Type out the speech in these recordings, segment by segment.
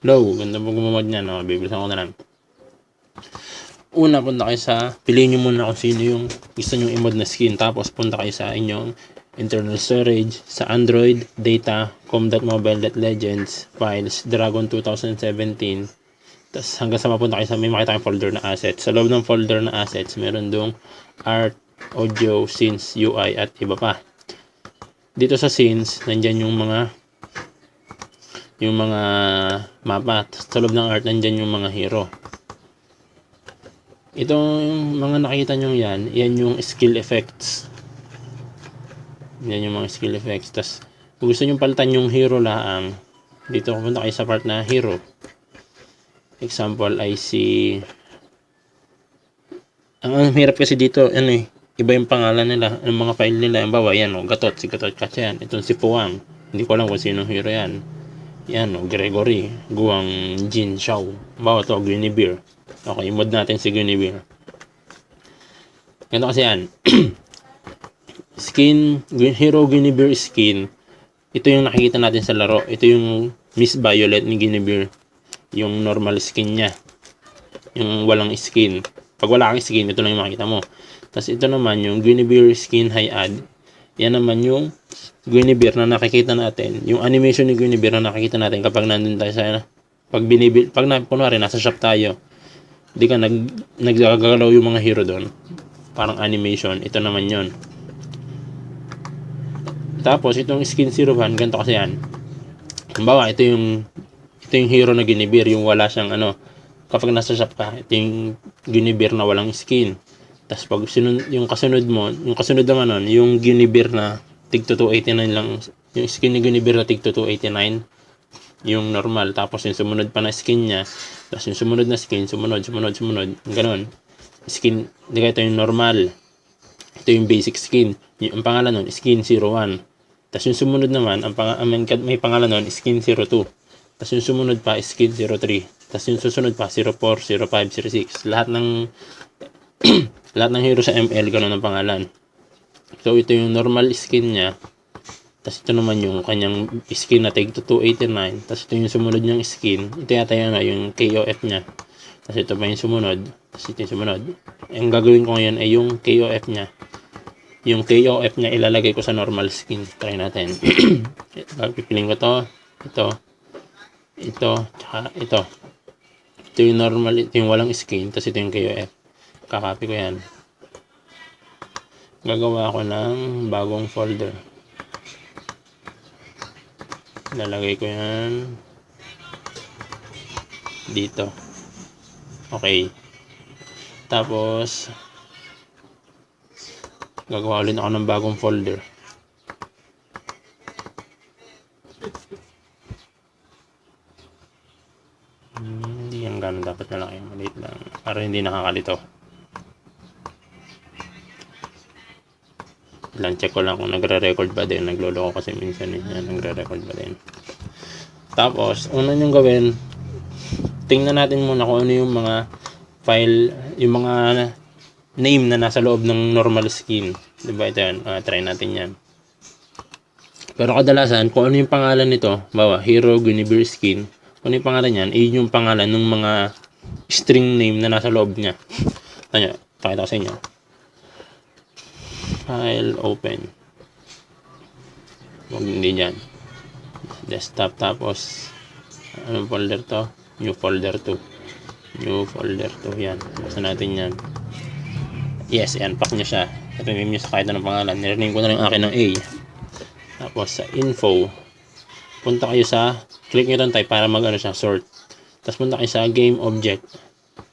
Low, ganda po gumamod niya, no? Bibilisan ko na lang. Una, punta kayo sa, piliin nyo muna kung sino yung gusto nyo i-mod na skin. Tapos, punta kayo sa inyong internal storage, sa Android, data, com.mobile.legends, files, Dragon 2017. Tapos, hanggang sa mapunta kayo sa, may makita kayong folder na assets. Sa loob ng folder na assets, meron dong art, audio, scenes, UI, at iba pa. Dito sa scenes, nandyan yung mga mapa. Sa loob ng art, nandyan yung mga hero. Itong mga nakita nyo yan yung skill effects. Yan yung mga skill effects. Tapos, kung gusto nyo palitan yung hero laang, dito pupunta kayo sa part na hero. Example ay si... Ang hirap kasi dito, iba yung pangalan nila, ang mga file nila. Ang bawa, yan, Gatot, si Gatot kasi yan. Itong si Puwang, hindi ko alam kung sino hero yan. Yan, Gregory, Guang, Jin, Xiao. Bawa to, Guinevere. Okay, i-mod natin si Guinevere. Ganito kasi yan. Skin, Hero Guinevere skin. Ito yung nakikita natin sa laro. Ito yung Miss Violet ni Guinevere. Yung normal skin niya. Yung walang skin. Pag wala kang skin, ito lang yung makikita mo. Tapos ito naman yung Guinevere skin high add. Yan naman yung Guinevere na nakikita natin. Yung animation ni Guinevere na nakikita natin kapag nandun tayo sa... kunwari, nasa shop tayo. Hindi ka naggagalaw yung mga hero doon. Parang animation. Ito naman yon. Tapos, itong skin 01, ganito kasi yan. Kumbawa, ito yung hero na Guinevere, yung wala siyang kapag nasa shop ka, ito yung Guinevere na walang skin. Tapos, pag yung kasunod naman nun, yung Guinevere na tigto 289 lang, yung skin ni Guinevere na tigto 289, yung normal. Tapos, yung sumunod pa na skin niya, tapos yung sumunod na skin, sumunod, ganun. Skin, hindi ka ito yung normal. Ito yung basic skin. Ang pangalan nun, skin 01. Tapos yung sumunod naman, may pangalan nun, skin 02. Tapos yung sumunod pa, skin 03. Tapos yung susunod pa, 04, 05, 06. Lahat ng hero sa ML, ganun ang pangalan. So ito yung normal skin niya. Tapos ito naman yung kanyang skin na take to 289. Tapos ito yung sumunod niyang skin. Ito yata yung KOF niya. Tapos ito pa yung sumunod. Tapos ito yung sumunod. Ang gagawin ko ngayon ay yung KOF niya. Yung KOF niya ilalagay ko sa normal skin. Try natin. Pipiling ko to. Ito. Tsaka ito. Ito yung normal. Ito yung walang skin. Tapos ito yung KOF. Kakopy ko yan. Gagawa ako ng bagong folder. Ilalagay ko yan dito. Okay. Tapos gagawa ulit ako ng bagong folder. Hindi yan gano'n, dapat na lang yung maliit lang para hindi nakakalito. Ilan check ko lang kung nagre-record ba din. Nagloloko kasi minsan yan, nagre-record ba din. Tapos una nyo gawin, tingnan natin muna kung ano yung mga file, yung mga name na nasa loob ng normal skin. Diba ito yan? Try natin yan. Pero kadalasan, kung ano yung pangalan nito, bawa, Hero Guinevere skin, kung ano yung pangalan yan, yun yung pangalan ng mga string name na nasa loob niya. Tanya, pakita ko sa inyo. File, open. Huwag hindi dyan. Desktop, tapos, anong folder to? New folder 2. New folder 2, yan. Basta natin yan. Yes, yan, pack niya siya. Rename niya sa kahit anong pangalan. Nirename ko na lang akin ng A. Tapos sa info, punta kayo sa, click nyo doon type para siya, sort. Tapos punta kayo sa game object.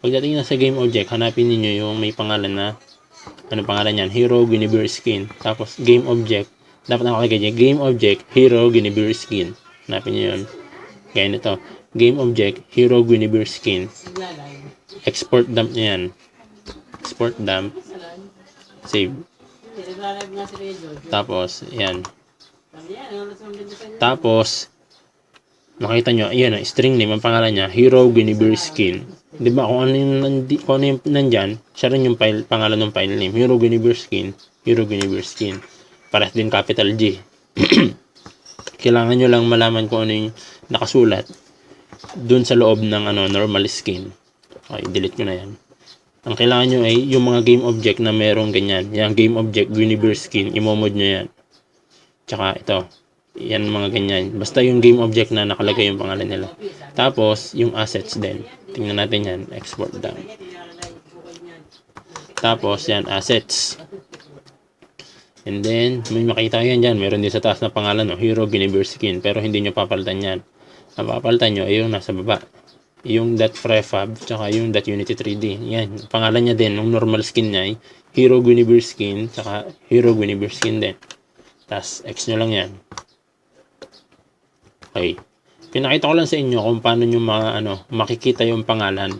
Pagdating na sa game object, hanapin niyo yung may pangalan na, ano pangalan yan? Hero Guinevere skin. Tapos game object, dapat nakalagay dyan, game object, Hero Guinevere skin. Hanapin niyo yun. Kaya nito, game object, Hero Guinevere skin. Export dump niya yan. Export dump. Save. Tapos, yan. Tapos, makita nyo, ayan, string name, ang pangalan niya, Hero Guinevere skin. Diba, kung ano yung nandyan, siya rin yung pangalan ng file name. Hero Guinevere skin, Hero Guinevere skin. Parehas din capital G. Kailangan nyo lang malaman kung ano yung nakasulat. dun sa loob ng normal skin. Okay, delete ko na yan. Ang kailangan nyo ay yung mga game object na merong ganyan. Yung game object, Guinevere skin, imomod nyo yan. Tsaka ito. Yan mga ganyan. Basta yung game object na nakalagay yung pangalan nila. Tapos, yung assets din. Tingnan natin yan. Export down. Tapos, yan. Assets. And then, may makita yan dyan. Meron din sa taas na pangalan, no? Hero Guinevere skin. Pero hindi nyo papalitan yan. Ang papalitan nyo ay yung nasa baba. Yung .prefab, tsaka yung .unity 3D. Yan. Pangalan niya din, yung normal skin niya ay Hero Guinevere skin, tsaka Hero Guinevere skin din. Tapos, X nyo lang yan. Okay. Pinakita ko lang sa inyo kung paano nyo makikita yung pangalan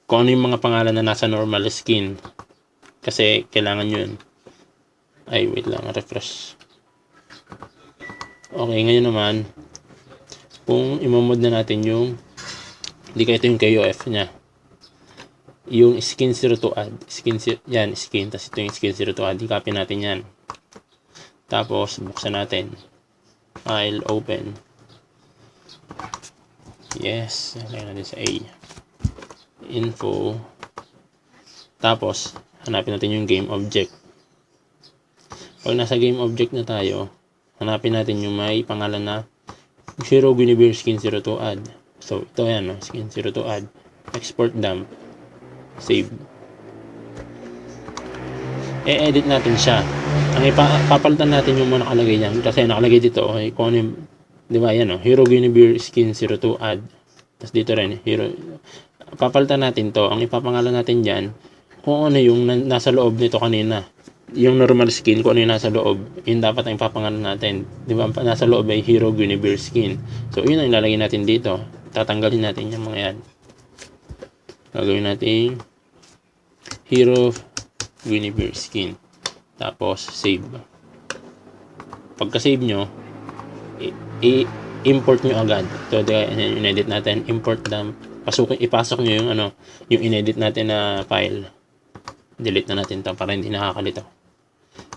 kung ano yung mga pangalan na nasa normal skin. Kasi kailangan nyo yun. Ay, wait lang. Refresh. Okay, ngayon naman, kung imomod na natin yung, hindi ka ito yung KOF nya. Yung skin 0 to add. Yan, skin. Tapos ito yung skin 0 to add. I-copy natin yan. Tapos, buksan natin. File, open. Yes. Lagyan natin sa A. Info. Tapos, hanapin natin yung game object. Pag nasa game object na tayo, hanapin natin yung may pangalan na Hero Guinevere skin 0 to add. So, ito yan, no? Skin 0 to add. Export dump. Save. E-edit natin siya. Ang papalitan natin yung mga nakalagay yan. Kasi nakalagay dito, okay, kung ano yung, di ba, yan, no? Hero Guinevere skin 0 to add. Tapos dito rin, papalitan natin to. Ang ipapangalan natin dyan, kung ano yung nasa loob nito kanina. Yung normal skin, kung ano yung nasa loob, yun dapat ang ipapangalan natin. Di ba, nasa loob ay Hero Guinevere skin. So, yun ang ilalagay natin dito. Tatanggalin natin yung mga yan. Gagawin natin Hero Guinevere skin. Tapos, save. Pagka-save nyo, i-import nyo agad. So, in-edit natin, import dump. Ipasok nyo yung in-edit natin na file. Delete na natin ito para hindi nakakalito.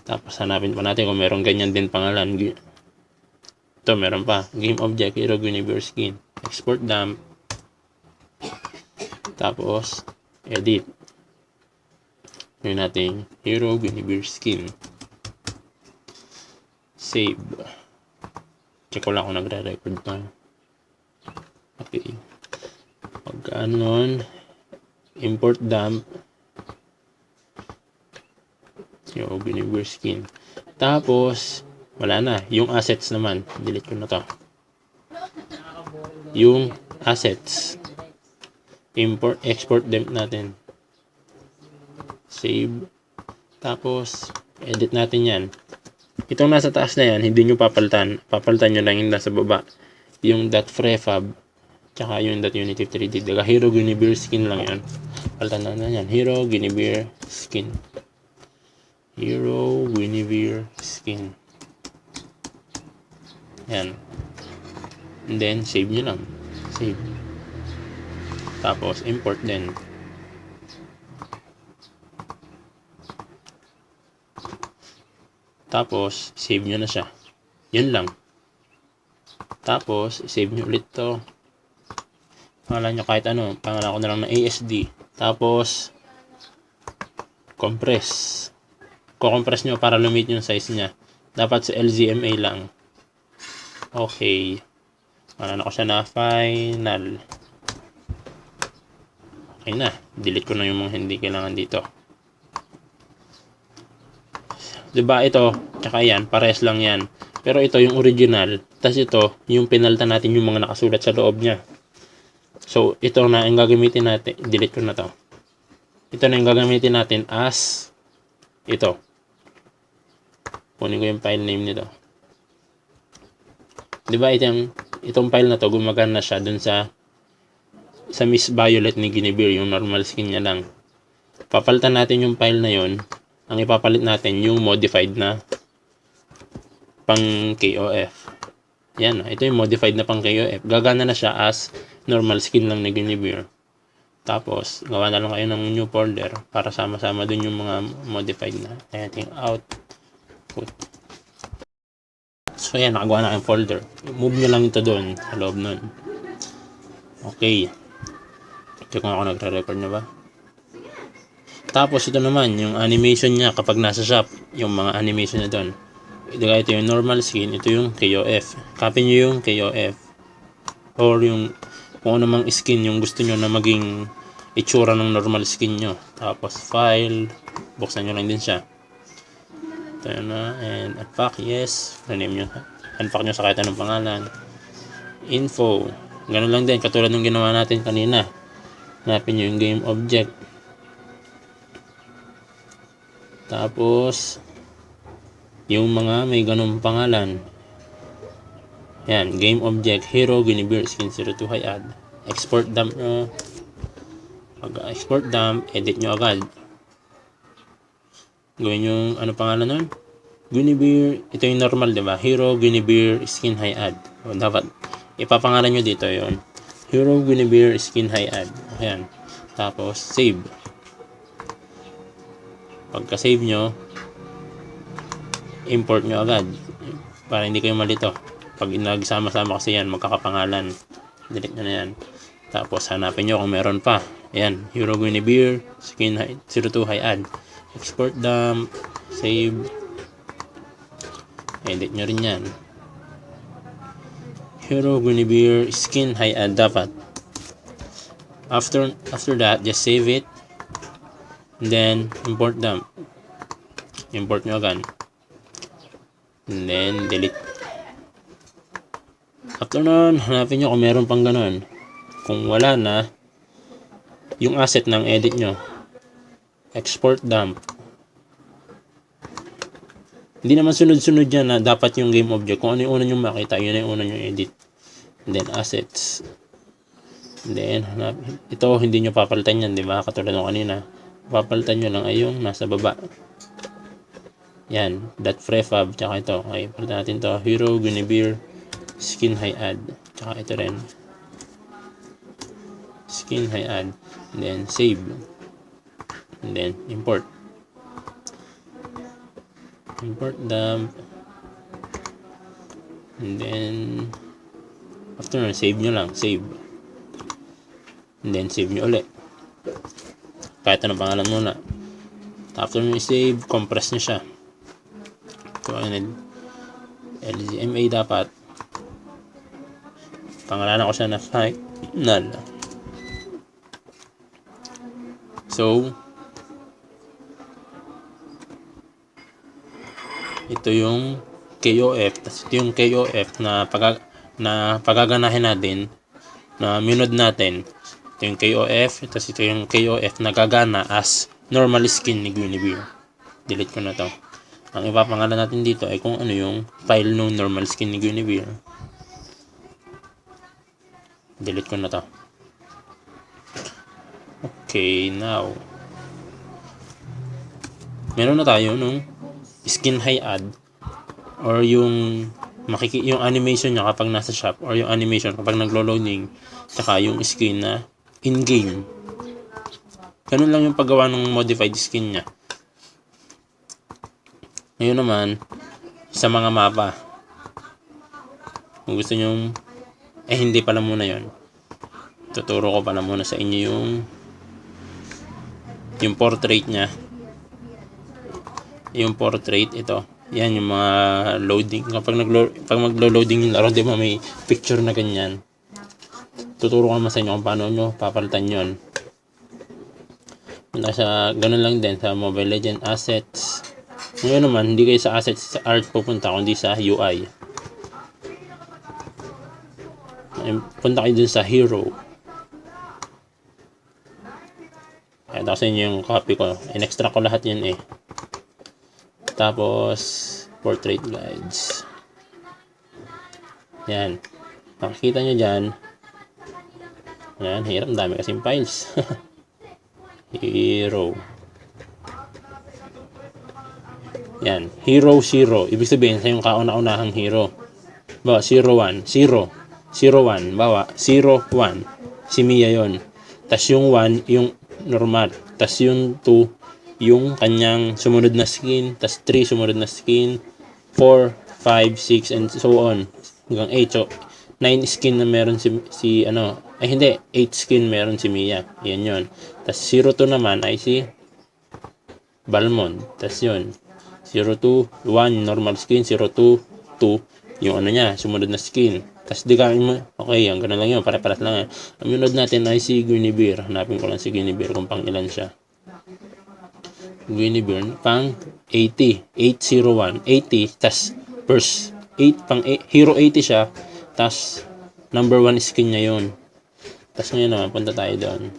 Tapos hanapin pa natin kung meron ganyan din pangalan. Ito meron pa. Game object, Hero Guinevere skin. Export dump. Tapos edit. Gawin natin Hero Guinevere skin. Save. Check ko lang kung nagre-record to. Okay. Pagka import dump. Yung Guinevere skin. Tapos, wala na. Yung assets naman. Delete ko na to. Yung assets. Export them natin. Save. Tapos, edit natin yan. Itong nasa taas na yan, hindi nyo papalitan. Papalitan nyo lang yung nasa baba. Yung .prefab. Tsaka yung .unity 3D. Hero Guinevere skin lang yan. Palitan na yan. Hero Guinevere skin. Hero Guinevere skin. Yan. And then, save nyo lang. Save. Tapos, import din. Tapos, save nyo na siya. Yan lang. Tapos, save nyo ulit to. Pangalan nyo kahit ano. Pangalan ko na lang na ASD. Tapos, compress. Ko-compress nyo para lumit yung size niya. Dapat sa LZMA lang. Okay. Ano ko siya na final. Okay na. Delete ko na yung mga hindi kailangan dito. Diba ito, tsaka yan, pares lang yan. Pero ito yung original. Tapos ito, yung pinalitan natin yung mga nakasulat sa loob niya. So, ito na yung gagamitin natin. Delete ko na to. Ito na yung gagamitin natin as ito. Kunin ko yung file name nito. Diba itong file na to, gumagana siya dun sa Miss Violet ni Guinevere, yung normal skin niya lang. Papalitan natin yung file na yon. Ang ipapalit natin yung modified na pang KOF. Yan, ito yung modified na pang KOF. Gagana na siya as normal skin lang ni Guinevere. Tapos, gawa na lang kayo ng new folder para sama-sama dun yung mga modified na. Ayan, output. So ayan, nakagawa na kayong folder. Move nyo lang ito doon sa loob nun. Okay. Check kung ako nagre-record na ba. Tapos ito naman, yung animation niya kapag nasa shop, yung mga animation niya doon. Ito yung normal skin, ito yung KOF. Copy nyo yung KOF. Or yung kung ano mang skin yung gusto nyo na maging itsura ng normal skin nyo. Tapos file, buksan nyo lang din siya. Ito na, and unpack, yes. Rename nyo. Unpack nyo sa kahit anong pangalan. Info. Ganun lang din, katulad ng ginawa natin kanina. Hanapin nyo yung game object. Tapos, yung mga may ganung pangalan. Yan, game object, hero, Guinevere, skin 02 high add. Export dump nyo. Pag-export dump, edit nyo agad. Gawin yung, ano pangalan nun? Guinevere, ito yung normal, diba? Hero, Guinevere, skin high add. O, dapat, ipapangalan nyo dito yon. Hero, Guinevere, skin high add. Ayan. Tapos, save. Pagka-save nyo, import nyo agad. Para hindi kayo malito. Pag nagsama-sama kasi yan, magkakapangalan. Delete nyo na yan. Tapos, hanapin nyo kung meron pa. Ayan. Hero, Guinevere, skin 02 high add. Export dump, save, edit nyo rin yan. Hero, Guinevere, skin high add dapat. After that, just save it, and then import dump. Import nyo agad, and then delete. After nun, hanapin nyo kung meron pang ganun. Kung wala na, yung asset ng edit nyo, export dump. Hindi naman sunod-sunod yan na dapat yung game object. Kung ano yung una nyo makita, yun yung una nyo edit. And then assets. And then, ito hindi nyo papalitan yan, di ba? Katulad ng kanina. Papalitan nyo lang ay yung nasa baba. Yan, that prefab. Tsaka ito. Okay, palitan natin to. Hero, Guinevere, skin high add. Tsaka ito rin. Skin high add. And then, save. And then import dump, and then after na save nyo lang, save, and then save nyo ulit kahit anong pangalan muna. After nyo save, compress nyo siya. So LZMA dapat pangalanan ko siya na final. So ito yung KOF, tapos ito yung KOF na pagaganahin natin, na minod natin. Ito yung KOF, tapos ito yung KOF na gagana as normal skin ni Guinevere. Delete ko na to. Ang ipapangalan natin dito ay kung ano yung file ng normal skin ni Guinevere. Delete ko na to. Okay, now meron na tayo nung skin high add, or yung yung animation niya kapag nasa shop, or yung animation kapag naglo-loading, saka yung skin na in-game. Ganun lang yung paggawa ng modified skin niya. Ngayon naman, sa mga mapa, kung gusto nyo, hindi pala muna yon. Tuturo ko pala muna sa inyo yung portrait niya. Yung portrait, ito. Yan yung mga loading. Kapag maglo-loading yung laro, di ba may picture na ganyan. Tuturo ko naman sa inyo kung paano nyo papalitan yun. Ganun lang din sa Mobile Legends assets. Ngayon naman, hindi kayo sa assets sa art pupunta, kundi sa UI. Punta kayo dun sa hero. Kaya ito sa inyo yung copy ko. In-extract ko lahat yun eh. Tapos portrait guides. Yan. Makikita nyo dyan. Yan. Hirap. Dami kasing files. Hero. Yan. Hero 0. Ibig sabihin sa yung kauna-unahang hero. Bawa 01. 0. 01. Bawa 01. Si Mia yon. Tas yung 1 yung normal. Tas yung 2 yung kanyang sumunod na skin, tas 3 sumunod na skin, 4, 5, 6, and so on. Hanggang 8. So, 9 skin na meron hindi, 8 skin meron si Mia. Yan yun. Tapos 02 naman ay si Balmond. Tapos yun. 02, 1 normal skin, 02, 2 yung niya, sumunod na skin. Tapos di ka okay, ang ganun lang yun, pare-paras lang yan. Ang munod natin ay si Guinevere. Hanapin ko lang si Guinevere kung pang ilan siya. Guinevere, pang 80, 801, 80, tas first 8, pang hero 80 siya, tas number 1 skin niya yun. Tas ngayon naman, punta tayo doon.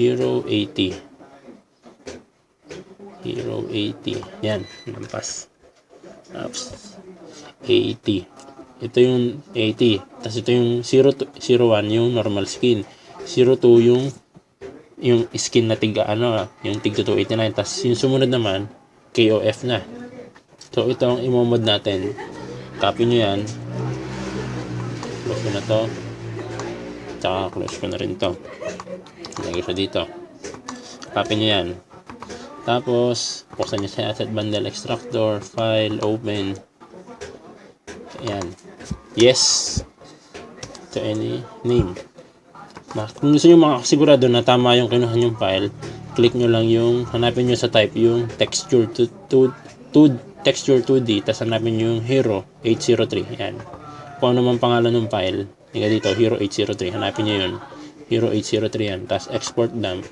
Hero 80. Hero 80. Yan, lampas. Tapos, 80. Ito yung 80. Tas ito yung 01, yung normal skin. 02 yung skin na yung tig 289. Tas yung sumunod naman, KOF na. So ito ang imomod natin. Copy nyo yan. Close ko na to. Tsaka close ko na rin to. Lagay siya dito. Copy nyo yan. Tapos, buksan nyo sa asset bundle extractor, file, open. Ayan. Yes. To any name. Kung gusto nyo makasigurado na tama yung kinuha yung file, click nyo lang yung, hanapin nyo sa type yung texture texture 2D, tapos hanapin nyo yung Hero 803. Yan. Kung ano man pangalan ng file, higa dito, Hero 803. Hanapin nyo yun. Hero 803 yan. Tapos export dump.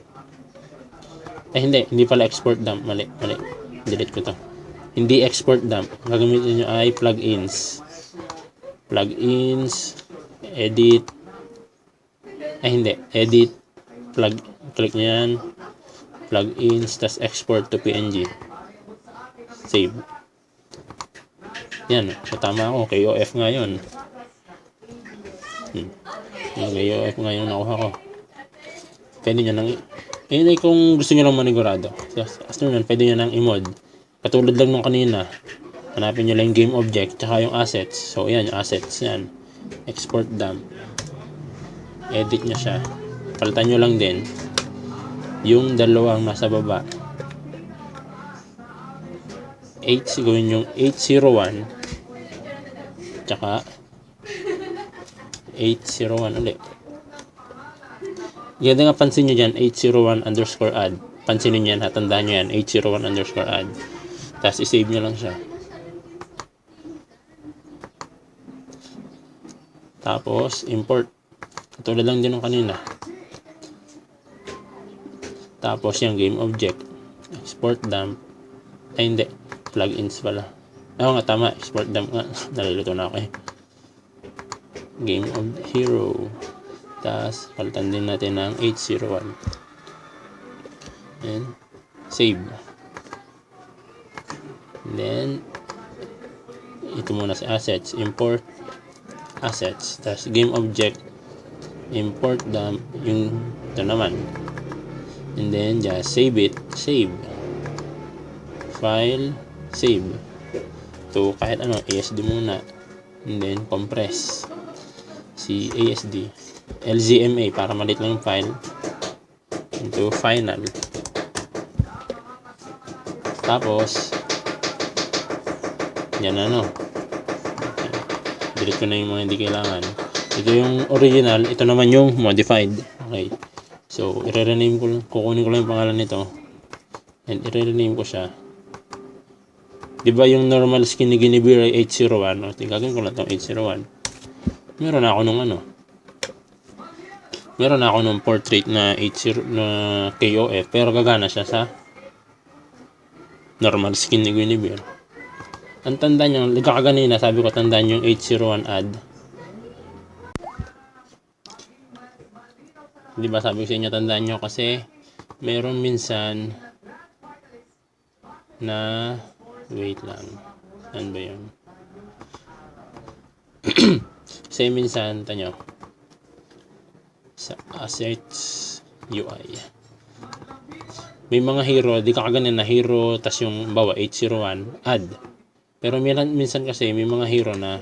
Hindi pala export dump. Mali. Delete ko to. Hindi export dump. Gagamitin nyo ay plugins. Plugins, edit, edit, click nyo yan, plugins, tas export to PNG, save. Yan, so tama ako, KOF nga yun. Yung KOF nga yung nakuha ko. Pwede nyo nang, kung gusto nyo lang manigurado, after nun, pwede nyo nang i-mod. Katulad lang nung kanina, hanapin nyo lang yung game object, tsaka yung assets. So yan, yung assets, yan. Export dump. Edit nyo siya. Palitan nyo lang din yung dalawang nasa baba. Gawin yung 801 tsaka 801 ulit. Yan nga, pansin nyo dyan, 801 underscore add. Pansinin nyo yan, hatandaan nyo yan, 801 underscore add. Tapos isave nyo lang siya. Tapos import. Katulad lang din ng kanina. Tapos yung game object. Export dump. Ay hindi. Plugins pala. Oo nga, tama. Export dump nga. Nalilito na ako eh. Game of Hero. Tapos palitan din natin ng 801. And save. And then ito muna sa assets. Import assets. Tapos game object. Import dump yung ito naman, and then just save it, save file, save to kahit ano, ASD muna, and then compress si ASD, LZMA para malit lang yung file, into final. Tapos yan delete ko na yung mga hindi kailangan. Ito yung original, ito naman yung modified. Okay. So, i-rename ko lang, kukunin ko lang yung pangalan nito. And i-rename ko siya. Diba yung normal skin ni Guinevere ay 801? O, gagawin ko lang itong 801. Meron ako nung portrait na 80 na KOF, pero gagana siya sa normal skin ni Guinevere. Ang tandaan nyo, kaganina sabi ko tandaan yung 801 add. Di ba sabi ko sa inyo, tandaan nyo kasi meron minsan na wait lang, saan ba yun? Kasi minsan tanyo sa assets UI may mga hero, di ka kaganin na hero tas yung bawa 801 add, pero minsan kasi may mga hero na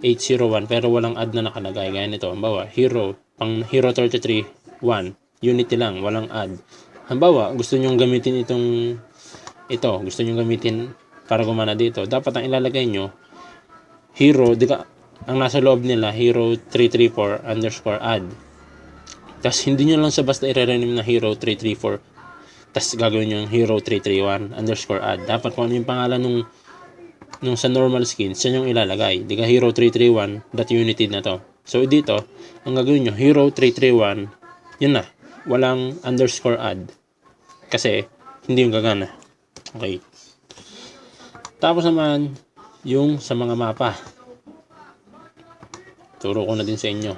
801 pero walang add na nakalagay, gaya nito ang bawa hero, pang hero 33 1, unity lang, walang add. Halimbawa, gusto nyong gamitin gusto nyong gamitin para gumana dito. Dapat ang ilalagay nyo, hero, ang nasa loob nila, hero334_add. Tapos hindi nyo lang sa basta i-rename na hero334, tapos gagawin nyo yung hero331_add. Dapat kung ano yung pangalan nung sa normal skins, yan yung ilalagay. Di ka hero331.unity na to. So dito, ang gagawin nyo, hero331, yun na, walang _add. Kasi, hindi yung gagana. Okay. Tapos naman, yung sa mga mapa. Turo ko na din sa inyo.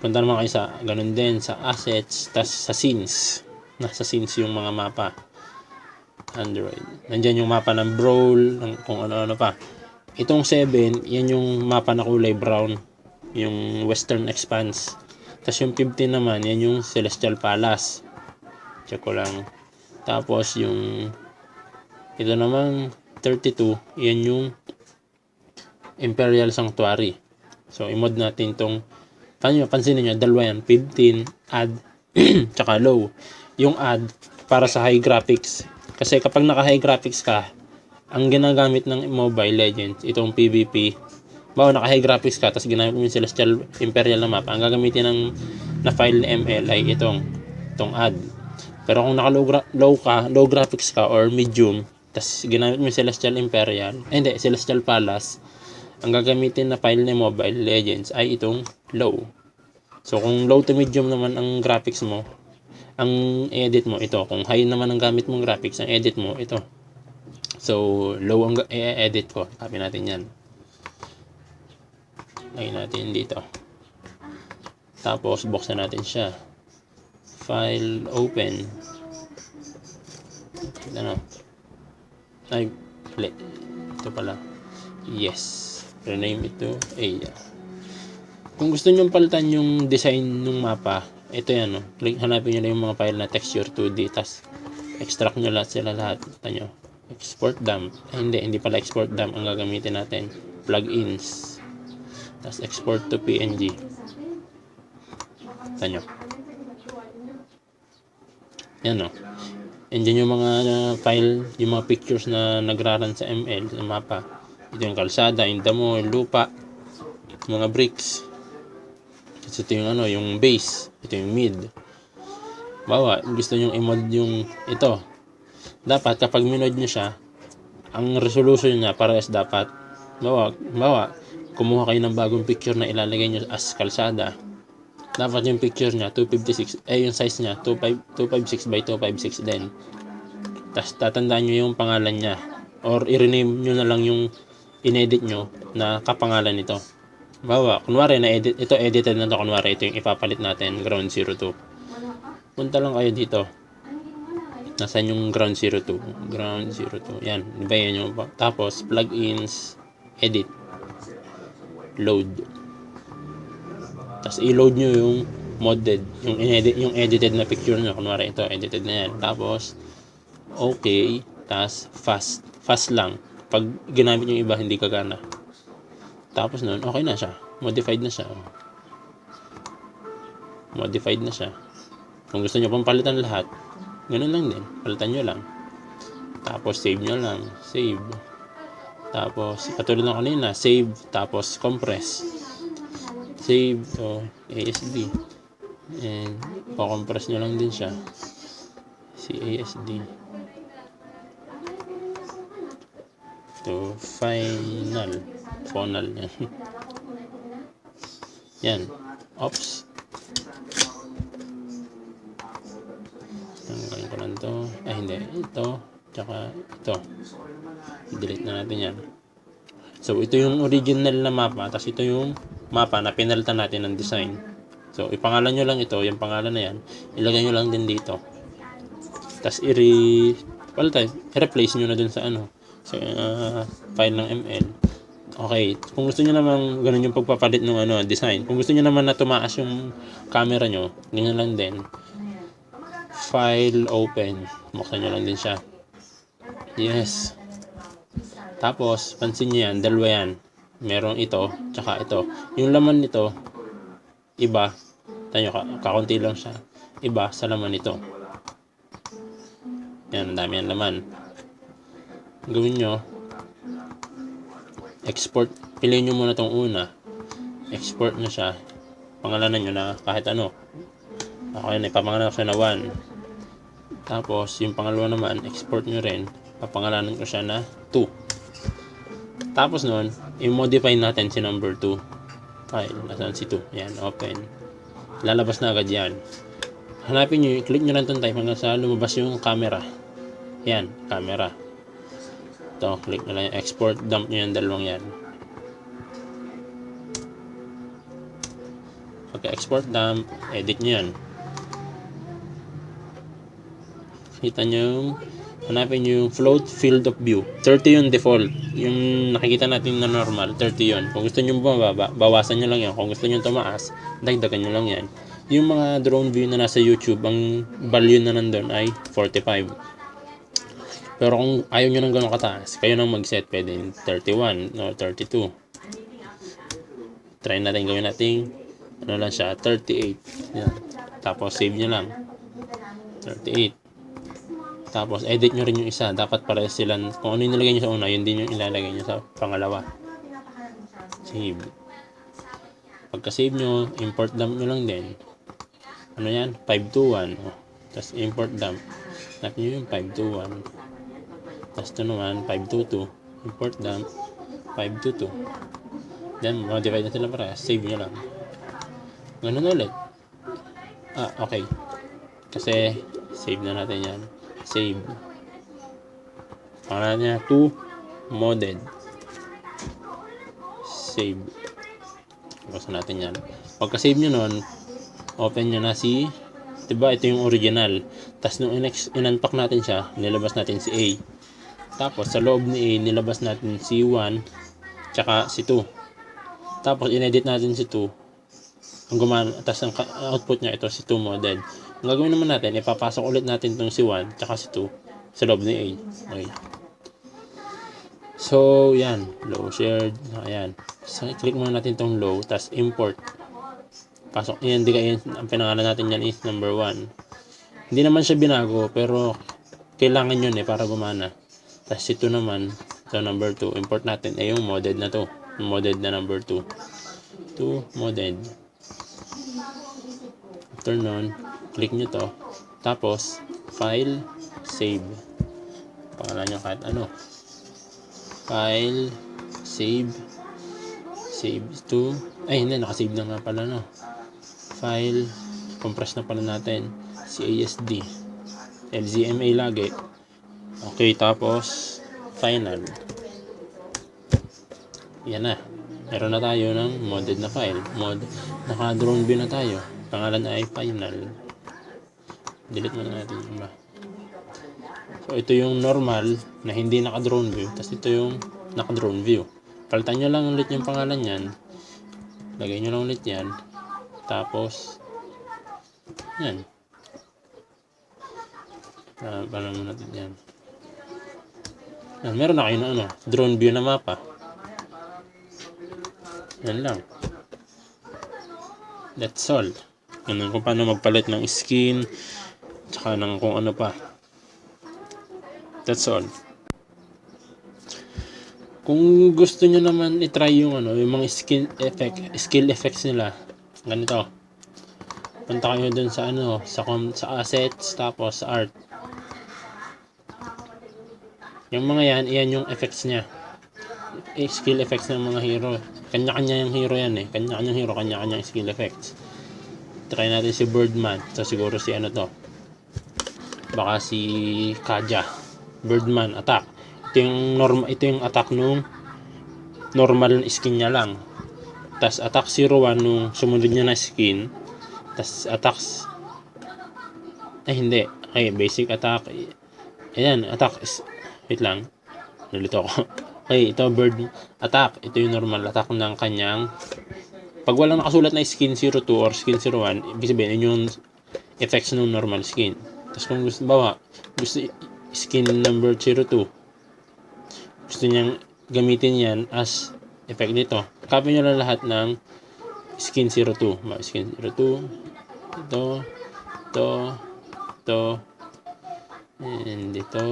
Punta naman kayo sa, ganun din, sa assets, tas sa scenes. Nasa scenes yung mga mapa. Android. Nandyan yung mapa ng Brawl, kung ano-ano pa. Itong 7, yan yung mapa na kulay brown. Yung Western Expanse. Tas yung 15 naman, yan yung Celestial Palace. Check ko lang. Tapos yung ito naman 32, yan yung Imperial Sanctuary. So i-mod natin tong pansinin nyo, dalawa yan, 15 add tsaka low. Yung add para sa high graphics. Kasi kapag naka high graphics ka, ang ginagamit ng Mobile Legends, itong PvP, naka high graphics ka, tapos ginamit mo yung Celestial Imperial na map, ang gagamitin na file ni ML ay itong add. Pero kung naka low graphics ka or medium, tas ginamit mo yung Celestial Imperial, Celestial Palace, ang gagamitin na file ni Mobile Legends ay itong low. So kung low to medium naman ang graphics mo, ang edit mo ito. Kung high naman ang gamit mong graphics, ang edit mo ito. So low ang edit ko. Copy natin yan. Lagyan natin dito. Tapos buksan natin siya. File open. Ano? Ay, ito pala. Yes. Rename ito. Kung gusto nyo palitan yung design ng mapa, ito yan. Hanapin nyo lang yung mga file na texture 2D. Tapos extract nyo lahat. Ito nyo. Export dump. Hindi pala export dump ang gagamitin natin. Plugins. Tapos export to PNG. Ito nyo. Yan o. Andyan yung mga file, yung mga pictures na nagraran sa ML, sa mapa. Ito yung kalsada, yung damo, yung lupa, mga bricks. Ito yung yung base. Ito yung mid. Gusto nyo i-mod yung ito. Dapat kapag minod nyo siya, ang resolution niya parehas dapat. Kumuha kayo ng bagong picture na ilalagay nyo as kalsada. Dapat yung picture niya 256, yung size niya 256 by 256 din. Tapos tatandaan nyo yung pangalan niya or i-rename nyo na lang yung inedit nyo na kapangalan nito. Kunwari na edit, ito edited na to, kunwari ito yung ipapalit natin, Ground 02. Punta lang kayo dito. Nasaan yung Ground 02? Ground 02. Yan, diba yan yung tapos plugins, edit, load. Tapos i-load nyo yung modded, yung edited na picture nyo. Kunwari ito, edited na yan. Tapos, okay. Tapos, fast lang. Pag ginamit yung iba, hindi kagana. Tapos nun, okay na siya. Modified na siya. Kung gusto nyo pang palitan lahat, ganun lang din. Palitan nyo lang. Tapos, save nyo lang. Save. Tapos, katulad ng kanina, save. Tapos, compress. Save to ASD. And, pa-compress nyo lang din siya. Si ASD. To final yan. Yan. Oops. Tanggalin ko lang to. Hindi. Ito. Tsaka ito. Delete na natin yan. So, ito yung original na mapa. Tapos ito yung mapa na pinalitan natin ng design. So, ipangalan nyo lang ito. Yung pangalan na yan. Ilagay nyo lang din dito. Tapos i-replace nyo na dun sa sa file ng ML. Okay, kung gusto niyo naman ganun yung pagpapalit ng design. Kung gusto niyo naman na tumaas yung camera nyo, ganyan lang din. File open. Buksan nyo lang din siya. Yes. Tapos, pansin niyo yan, dalawa yan. Merong ito, tsaka ito. Yung laman nito, iba. Tanyo, kakunti lang siya. Iba sa laman nito. Yan, ang dami yan laman. Gawin nyo, export, piliin nyo muna tong una, export na siya, pangalanan nyo na kahit ano. Okay na, ipapangalanan ko siya na 1. Tapos yung pangalawa naman, export nyo rin, papangalanan ko siya na 2. Tapos nun, i-modify natin si number 2 file. Nasaan si 2? Yan, open. Lalabas na agad yan. Hanapin nyo, click nyo lang itong type hanggang sa lumabas yung camera. Yan, camera. Ito, click na lang yung export, dump nyo yung dalawang yan. Pagka-export dump, edit nyo yan. Kita nyo yung, hanapin nyo yung float field of view. 30 yung default. Yung nakikita natin na normal, 30 yun. Kung gusto nyo bumaba, bawasan nyo lang yan. Kung gusto nyo tumaas, dagdagan nyo lang yan. Yung mga drone view na nasa YouTube, ang value na nandun ay 45. Pero kung ayaw nyo ng gano'ng kataas, kayo nang mag-set, pwede 31 o 32. Try natin, gawin natin, ano lang siya, 38. Yan. Tapos save nyo lang. 38. Tapos, edit nyo rin yung isa. Dapat parehas sila. Kung ano yung nilagay nyo sa una, yun din yung ilalagay nyo sa pangalawa. Save. Pagka-save nyo, import dump nyo lang din. Ano yan? 521. Oh. Tapos, import dump. Hanap nyo yung 521. Tapos, ito naman, 522. Import dump. 522. Then, modify na sila parehas. Save nyo lang. Ganun ulit. Okay. Kasi, save na natin yan. Save. Pangalan niya 2 modded. Save. Basta natin yan. Pagka-save nyo nun, open nyo na si, diba ito yung original. Tapos nung in-unpack natin siya, nilabas natin si A. Tapos sa loob ni A, nilabas natin si 1 tsaka si 2. Tapos inedit natin si 2. Ang gumana, tapos ang output niya ito si 2 modded. Ang gagawin naman natin, ipapasok ulit natin itong si 1 tsaka si 2 sa loob ni A. Okay. So, yan. Low shared. Ayan. So, click muna natin itong low, tapos import. Pasok. Yan, ang pinangalan natin yan is number 1. Hindi naman siya binago, pero kailangan yun para gumana. Tapos ito naman, ito number 2. Import natin. Yung modded na to. Yung modded na number 2. 2 modded. After nun, click nyo to. Tapos, file, save. Pangalan nyo kahit ano. File, save. Save to. Ay, hindi. Nakasave na nga pala, no. File, compress na pala natin. CASD. LZMA lagi. Okay, tapos, final. Yan na. Meron na tayo ng modded na file. Naka-drone view na tayo. Pangalan ay final. Delete muna natin yung iba. So, ito yung normal na hindi naka-drone view. Tapos ito yung naka-drone view. Palitan nyo lang ulit yung pangalan yan. Lagay nyo lang ulit yan. Tapos, yan. Paano natin yan. Yan. Meron na kayo na drone view na mapa. Yan lang. That's all. Ganun kung paano magpalit ng skin, tsaka ng kung ano pa. That's all. Kung gusto nyo naman i-try yung yung mga skill effects nila, ganito. Punta kayo dun sa sa assets, tapos sa art. Yung mga yan yung effects niya. Skill effects ng mga hero. Kanya-kanya yung hero yan Kanya-kanyang hero, kanya-kanyang skill effects. Try natin si Birdman. So siguro si to. Baka si Kaja. Birdman attack. Ito yung attack nung normal skin niya lang. Tas attack 01 nung sumunod niya na skin. Tas attacks hindi. Okay, basic attack. Ayan, attack is wait lang. Nalito ako. Okay, ito bird attack. Ito yung normal attack ng kanyang. Pag walang nakasulat na skin 02 or skin 01, ibig sabihin yun yung effects ng normal skin. Tapos kung gusto skin number 02, gusto niyang gamitin yan as effect dito. Copy nyo lang lahat ng skin 02. Skin 02, ito, and ito,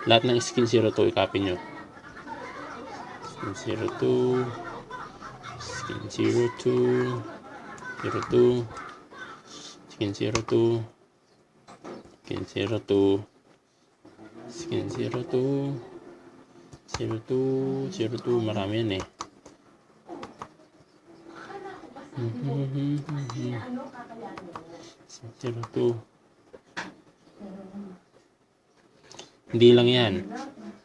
lahat ng skin 02 i-copy nyo. skin 02, skin 02, 02, skin 02, skin 02, skin 02, 02, 02, marami yan eh. Skin 02. Hindi lang yan.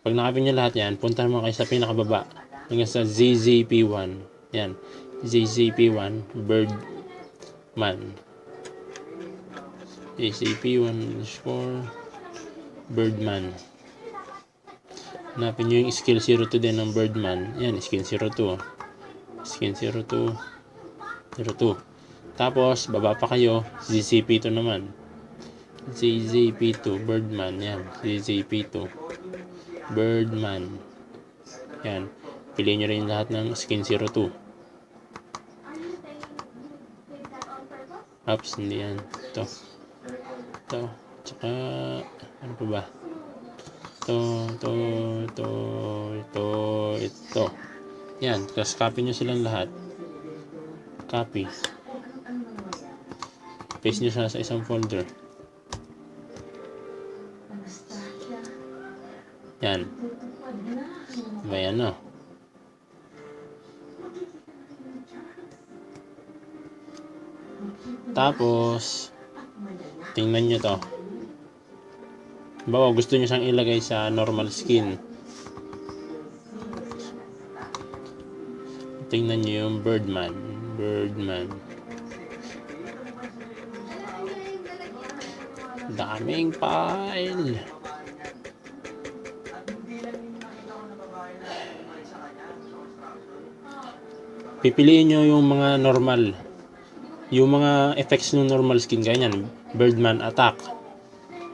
Pag nakapin nyo lahat yan, punta mo kayo sa pinakababa. Hanggang sa ZZP1. Yan. ZZP1 Birdman. ZZP1 Birdman. Hanapin nyo yung skill 02 din ng Birdman. Yan, skill 02. Skill 02. 02. Tapos, baba pa kayo. ZZP2 naman. ZZP2 Birdman. Yan. ZZP2 Birdman. Yan. Piliin nyo rin lahat ng skin 02. Oops, hindi yan. Ito. Ito. Tsaka, ano pa ba? Ito. Yan. Tapos copy nyo silang lahat. Copy. Paste nyo siya sa isang folder. Yan. Bayan no. Tapos, tingnan nyo to. Bawa, gusto nyo siyang ilagay sa normal skin. Tingnan nyo yung Birdman. Daming file. Pipiliin nyo yung mga normal. Yung mga effects ng normal skin. Ganyan. Birdman attack.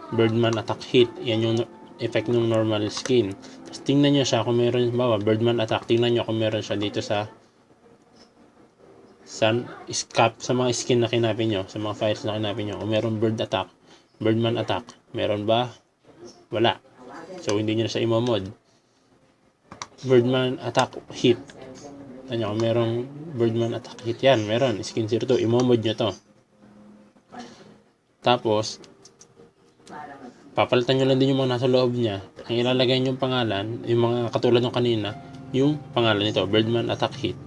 Birdman attack hit. Yan yung effect ng normal skin. Tapos tingnan nyo siya kung meron. Bawa, Birdman attack. Tingnan nyo kung meron siya dito sa mga skin na kinapin nyo. Sa mga files na kinapin nyo. Kung meron bird attack. Birdman attack. Meron ba? Wala. So, hindi nyo na siya imomod. Birdman attack hit. Tanya kung merong Birdman attack hit yan. Meron. Skin 02. Imomod nyo to. Tapos, papalitan nyo lang din yung mga nasa loob niya. Ang ilalagay nyo yung pangalan, yung mga katulad ng kanina, yung pangalan nito, Birdman attack hit.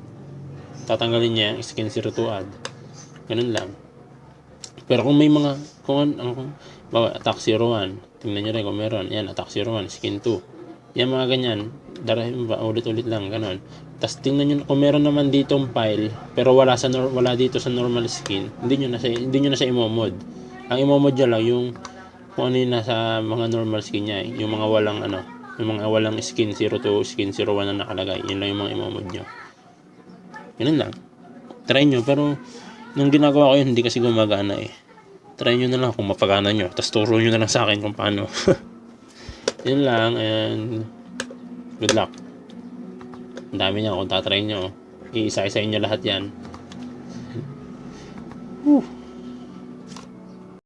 Tatanggalin niya yung skin 02 add. Ganun lang. Pero kung may mga, bawa, attack 01. Tingnan nyo rin kung meron. Yan, attack 01, skin 2. Yan mga ganyan. Ulit-ulit lang, ganun. Tapos tingnan nyo kung meron naman ditong file pero wala dito sa normal skin, hindi nyo na siya imomod. Ang imomod nyo lang yung kung ano yung nasa mga normal skin niya, yung mga walang skin 02, skin 01 na nakalagay. Yun lang yung mga imomod nyo. Ganun lang. Try nyo, pero nung ginagawa ko yun, hindi kasi gumagana eh. Try nyo na lang kung mapagana nyo. Tapos turo nyo na lang sa akin kung paano. Yun lang, and good luck. Ang dami niya kung tatry nyo. Iisa-isayin nyo lahat yan.